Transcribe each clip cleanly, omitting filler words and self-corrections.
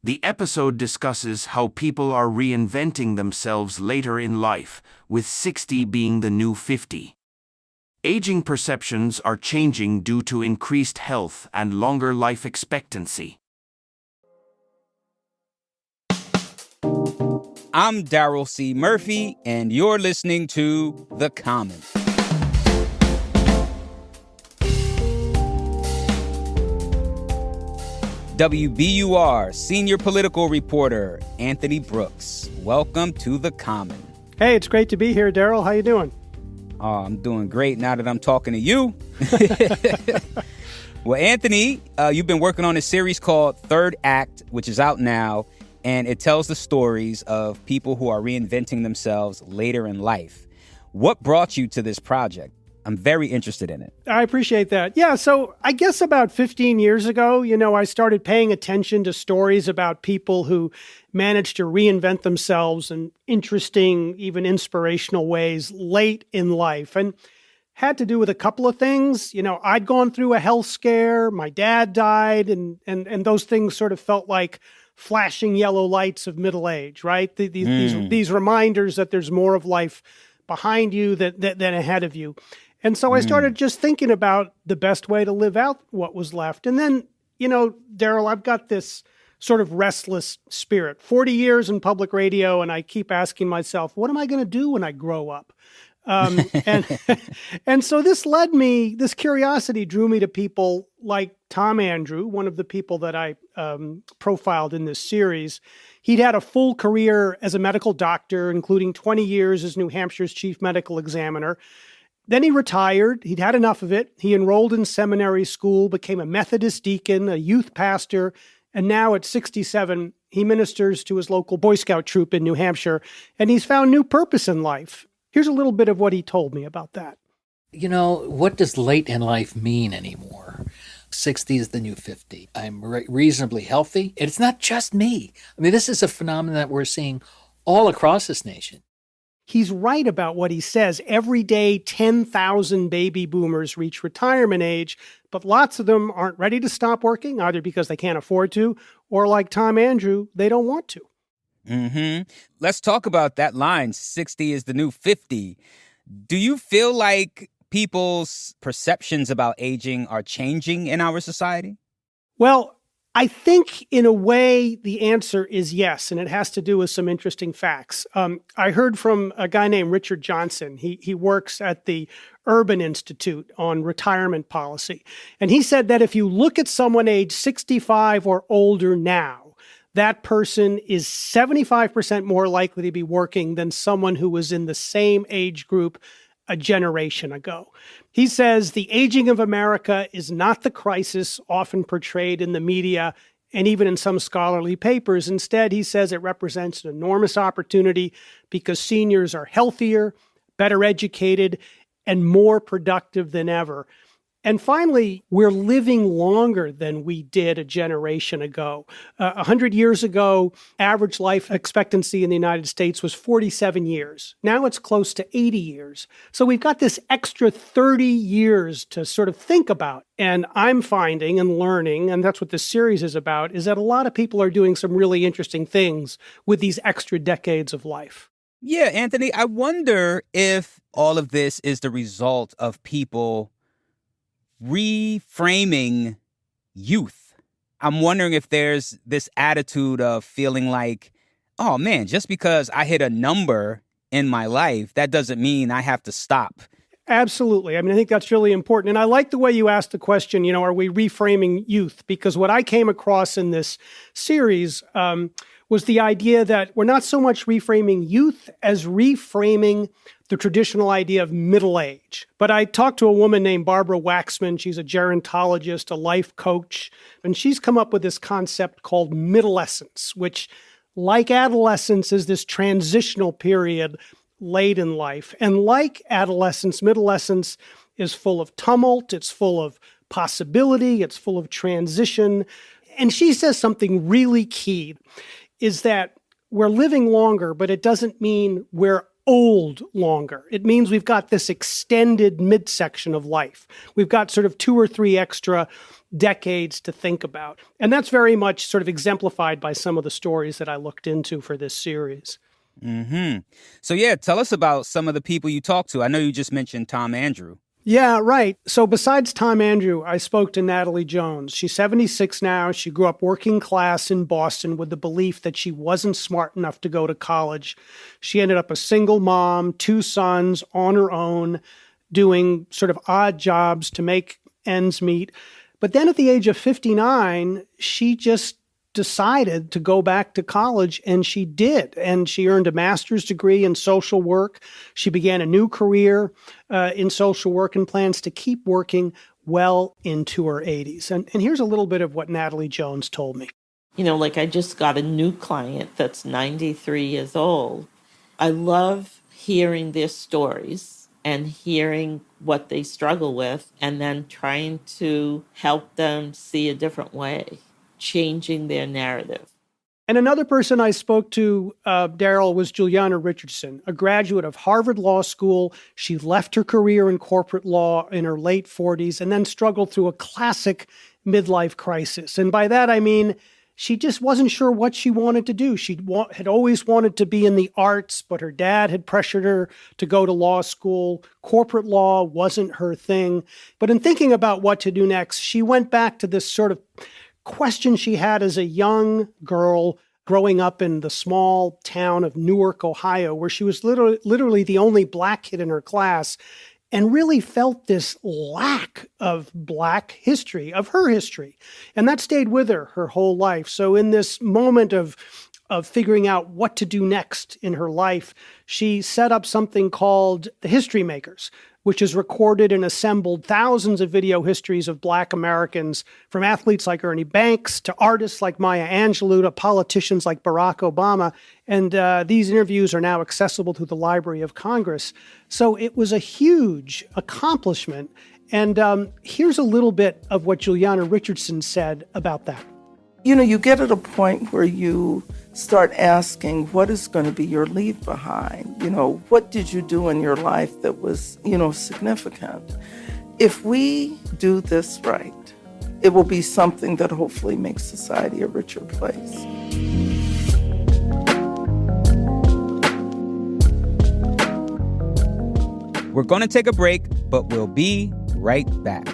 The episode discusses how people are reinventing themselves later in life, with 60 being the new 50. Aging perceptions are changing due to increased health and longer life expectancy. I'm Daryl C. Murphy, and you're listening to The Common. WBUR senior political reporter Anthony Brooks. Welcome to The Common. Hey, it's great to be here, Daryl. How you doing? Oh, I'm doing great now that I'm talking to you. Well, Anthony, you've been working on a series called Third Act, which is out now, and it tells the stories of people who are reinventing themselves later in life. What brought you to this project? I'm very interested in it. I appreciate that. Yeah, so I guess about 15 years ago, I started paying attention to stories about people who managed to reinvent themselves in interesting, even inspirational ways late in life. And had to do with a couple of things. I'd gone through a health scare, my dad died, and those things sort of felt like flashing yellow lights of middle age, right? These reminders that there's more of life behind you than ahead of you. And so I started just thinking about the best way to live out what was left. And then, Daryl, I've got this sort of restless spirit. 40 years in public radio, and I keep asking myself, what am I going to do when I grow up? And so this curiosity drew me to people like Tom Andrew, one of the people that I profiled in this series. He'd had a full career as a medical doctor, including 20 years as New Hampshire's chief medical examiner. Then he retired. He'd had enough of it. He enrolled in seminary school, became a Methodist deacon, a youth pastor, and now at 67, he ministers to his local Boy Scout troop in New Hampshire, and he's found new purpose in life. Here's a little bit of what he told me about that. What does late in life mean anymore? 60 is the new 50. I'm reasonably healthy. And it's not just me. I mean, this is a phenomenon that we're seeing all across this nation. He's right about what he says. Every day, 10,000 baby boomers reach retirement age, but lots of them aren't ready to stop working, either because they can't afford to, or like Tom Andrew, they don't want to. Let's talk about that line, 60 is the new 50. Do you feel like people's perceptions about aging are changing in our society? Well, I think in a way the answer is yes, and it has to do with some interesting facts. I heard from a guy named Richard Johnson. He works at the Urban Institute on retirement policy. And he said that if you look at someone age 65 or older now, that person is 75% more likely to be working than someone who was in the same age group a generation ago. He says the aging of America is not the crisis often portrayed in the media and even in some scholarly papers. Instead, he says it represents an enormous opportunity because seniors are healthier, better educated, and more productive than ever. And finally, we're living longer than we did a generation ago. 100 years ago, average life expectancy in the United States was 47 years. Now it's close to 80 years. So we've got this extra 30 years to sort of think about. And I'm finding and learning, and that's what this series is about, is that a lot of people are doing some really interesting things with these extra decades of life. Yeah, Anthony, I wonder if all of this is the result of people reframing youth. I'm wondering if there's this attitude of feeling like, oh man, just because I hit a number in my life, that doesn't mean I have to stop. Absolutely. I mean, I think that's really important. And I like the way you asked the question, are we reframing youth? Because what I came across in this series was the idea that we're not so much reframing youth as reframing the traditional idea of middle age. But I talked to a woman named Barbara Waxman. She's a gerontologist, a life coach, and she's come up with this concept called middlescence, which, like adolescence, is this transitional period late in life. And like adolescence, middlescence is full of tumult, it's full of possibility, it's full of transition. And she says something really key, is that we're living longer, but it doesn't mean we're old longer. It means we've got this extended midsection of life. We've got sort of 2 or 3 extra decades to think about. And that's very much sort of exemplified by some of the stories that I looked into for this series. Mm-hmm. So yeah, tell us about some of the people you talked to. I know you just mentioned Tom Andrew. Yeah, right. So besides Tom Andrew, I spoke to Natalie Jones. She's 76 now. She grew up working class in Boston with the belief that she wasn't smart enough to go to college. She ended up a single mom, 2 sons on her own, doing sort of odd jobs to make ends meet. But then at the age of 59, she just decided to go back to college, and she did. And she earned a master's degree in social work. She began a new career in social work and plans to keep working well into her 80s. And here's a little bit of what Natalie Jones told me. You know, like I just got a new client that's 93 years old. I love hearing their stories and hearing what they struggle with and then trying to help them see a different way, changing their narrative. And another person I spoke to, Daryl, was Juliana Richardson, a graduate of Harvard Law School. She left her career in corporate law in her late 40s and then struggled through a classic midlife crisis. And by that, I mean, she just wasn't sure what she wanted to do. She had always wanted to be in the arts, but her dad had pressured her to go to law school. Corporate law wasn't her thing. But in thinking about what to do next, she went back to this sort of question she had as a young girl growing up in the small town of Newark, Ohio, where she was literally the only Black kid in her class, and really felt this lack of Black history, of her history. And that stayed with her whole life. So in this moment of figuring out what to do next in her life, she set up something called the History Makers, which has recorded and assembled thousands of video histories of Black Americans, from athletes like Ernie Banks to artists like Maya Angelou to politicians like Barack Obama. And these interviews are now accessible through the Library of Congress. So it was a huge accomplishment. And here's a little bit of what Juliana Richardson said about that. You know, you get at a point where you start asking, what is going to be your leave behind? You know, what did you do in your life that was, significant? If we do this right, it will be something that hopefully makes society a richer place. We're going to take a break, but we'll be right back.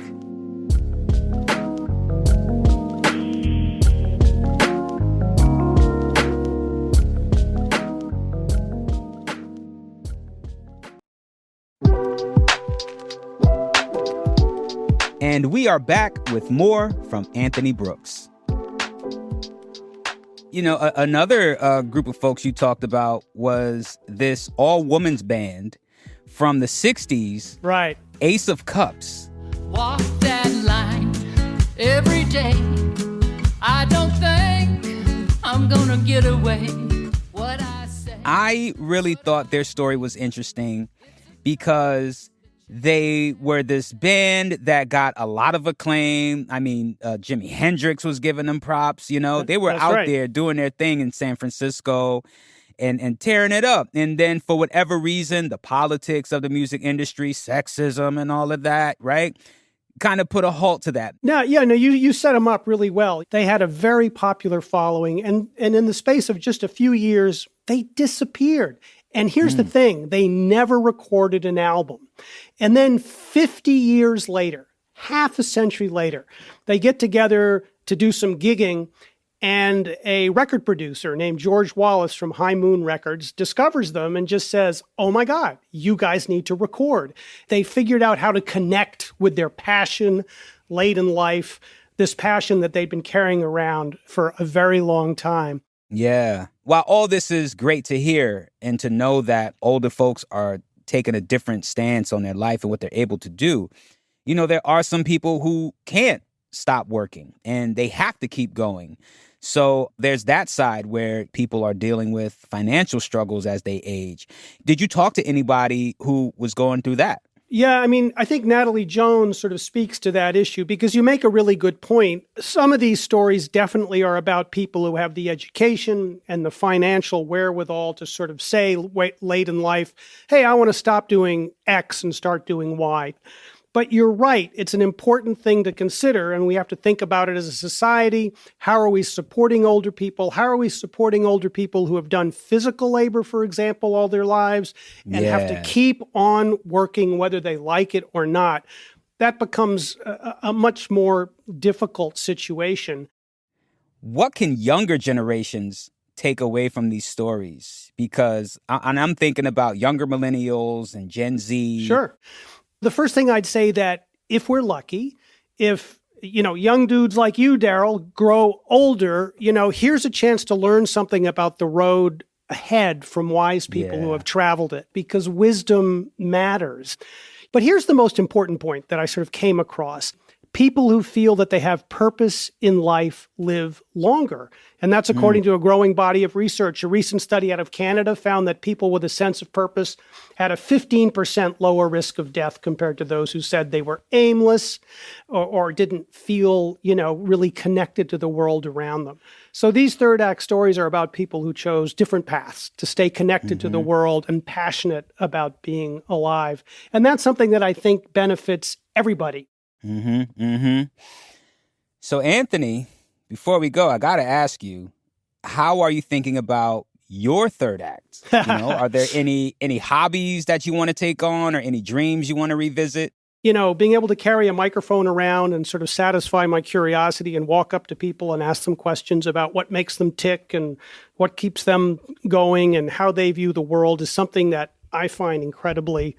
And we are back with more from Anthony Brooks. You know, another group of folks you talked about was this all-women's band from the 60s. Right. Ace of Cups. Walk that line every day. I don't think I'm gonna get away. What I say. I really thought their story was interesting because they were this band that got a lot of acclaim. I mean, Jimi Hendrix was giving them props, They were out there doing their thing in San Francisco and tearing it up. And then for whatever reason, the politics of the music industry, sexism and all of that, right, kind of put a halt to that. You set them up really well. They had a very popular following. And in the space of just a few years, they disappeared. And here's the thing, they never recorded an album. And then 50 years later, half a century later, they get together to do some gigging, and a record producer named George Wallace from High Moon Records discovers them and just says, oh my God, you guys need to record. They figured out how to connect with their passion late in life, this passion that they'd been carrying around for a very long time. Yeah. While all this is great to hear and to know that older folks are taking a different stance on their life and what they're able to do, there are some people who can't stop working and they have to keep going. So there's that side where people are dealing with financial struggles as they age. Did you talk to anybody who was going through that? Yeah, I mean, I think Natalie Jones sort of speaks to that issue because you make a really good point. Some of these stories definitely are about people who have the education and the financial wherewithal to sort of say late in life, hey, I want to stop doing X and start doing Y. But you're right. It's an important thing to consider, and we have to think about it as a society. How are we supporting older people? How are we supporting older people who have done physical labor, for example, all their lives and have to keep on working whether they like it or not? That becomes a much more difficult situation. What can younger generations take away from these stories? Because I'm thinking about younger millennials and Gen Z. Sure. The first thing I'd say that if we're lucky, if, young dudes like you, Daryl, grow older, here's a chance to learn something about the road ahead from wise people who have traveled it, because wisdom matters. But here's the most important point that I sort of came across. People who feel that they have purpose in life live longer. And that's according to a growing body of research. A recent study out of Canada found that people with a sense of purpose had a 15% lower risk of death compared to those who said they were aimless or didn't feel, really connected to the world around them. So these third act stories are about people who chose different paths to stay connected to the world and passionate about being alive. And that's something that I think benefits everybody. So, Anthony, before we go, I got to ask you, how are you thinking about your third act? Are there any hobbies that you want to take on or any dreams you want to revisit? Being able to carry a microphone around and sort of satisfy my curiosity and walk up to people and ask them questions about what makes them tick and what keeps them going and how they view the world is something that I find incredibly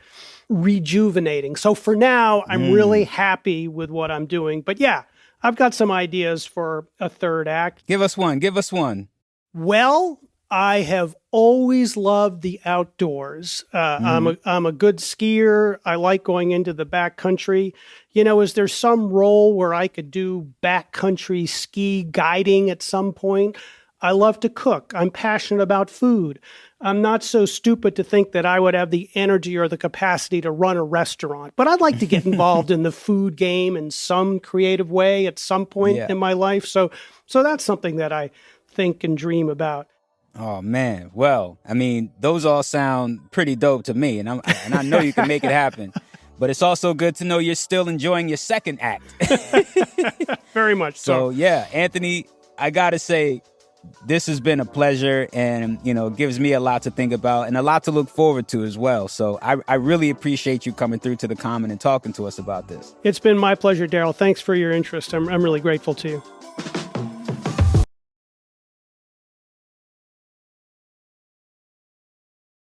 rejuvenating. So for now, I'm really happy with what I'm doing. But yeah, I've got some ideas for a third act. Give us one. Well, I have always loved the outdoors. I'm a good skier. I like going into the backcountry. Is there some role where I could do backcountry ski guiding at some point? I love to cook. I'm passionate about food. I'm not so stupid to think that I would have the energy or the capacity to run a restaurant, but I'd like to get involved in the food game in some creative way at some point in my life. So that's something that I think and dream about. Oh, man. Well, I mean, those all sound pretty dope to me, and I know you can make it happen. But it's also good to know you're still enjoying your second act. Very much so. So, yeah, Anthony, I got to say, this has been a pleasure and, gives me a lot to think about and a lot to look forward to as well. So I really appreciate you coming through to the Common and talking to us about this. It's been my pleasure, Daryl. Thanks for your interest. I'm really grateful to you.